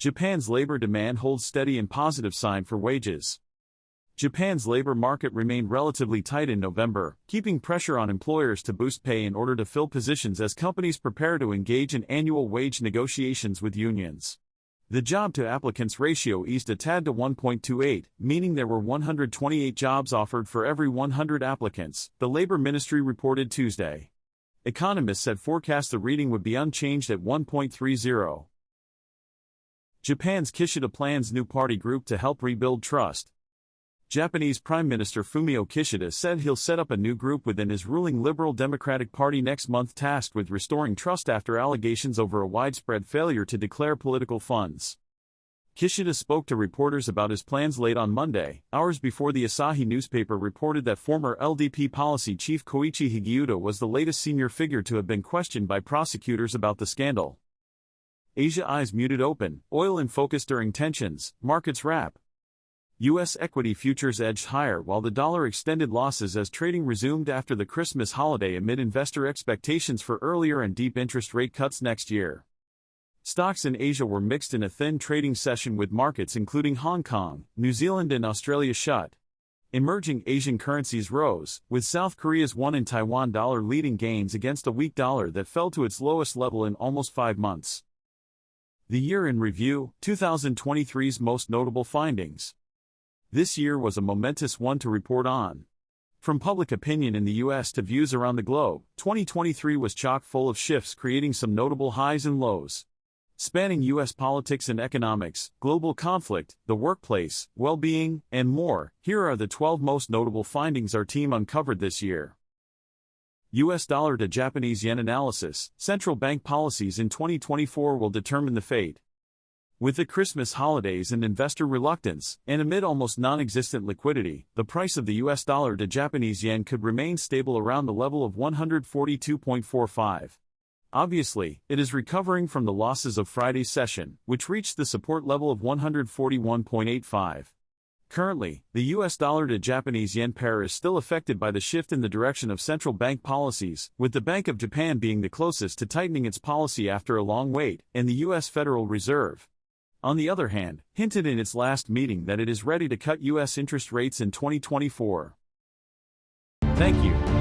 Japan's labor demand holds steady and positive sign for wages. Japan's labor market remained relatively tight in November, keeping pressure on employers to boost pay in order to fill positions as companies prepare to engage in annual wage negotiations with unions. The job-to-applicants ratio eased a tad to 1.28, meaning there were 128 jobs offered for every 100 applicants, the Labor Ministry reported Tuesday. Economists had forecast the reading would be unchanged at 1.30. Japan's Kishida plans new party group to help rebuild trust. Japanese Prime Minister Fumio Kishida said he'll set up a new group within his ruling Liberal Democratic Party next month tasked with restoring trust after allegations over a widespread failure to declare political funds. Kishida spoke to reporters about his plans late on Monday, hours before the Asahi newspaper reported that former LDP policy chief Koichi Higuita was the latest senior figure to have been questioned by prosecutors about the scandal. Asia eyes muted open, oil in focus during tensions, markets wrap. U.S. equity futures edged higher while the dollar extended losses as trading resumed after the Christmas holiday amid investor expectations for earlier and deep interest rate cuts next year. Stocks in Asia were mixed in a thin trading session with markets including Hong Kong, New Zealand and Australia shut. Emerging Asian currencies rose, with South Korea's won and Taiwan dollar leading gains against a weak dollar that fell to its lowest level in almost 5 months. The Year in Review, 2023's most notable findings. This year was a momentous one to report on. From public opinion in the U.S. to views around the globe, 2023 was chock full of shifts creating some notable highs and lows. Spanning U.S. politics and economics, global conflict, the workplace, well-being, and more, here are the 12 most notable findings our team uncovered this year. U.S. dollar to Japanese yen analysis, central bank policies in 2024 will determine the fate. With the Christmas holidays and investor reluctance, and amid almost non-existent liquidity, the price of the US dollar to Japanese yen could remain stable around the level of 142.45. Obviously, it is recovering from the losses of Friday's session, which reached the support level of 141.85. Currently, the US dollar to Japanese yen pair is still affected by the shift in the direction of central bank policies, with the Bank of Japan being the closest to tightening its policy after a long wait, and the US Federal Reserve, on the other hand, hinted in its last meeting that it is ready to cut U.S. interest rates in 2024. Thank you.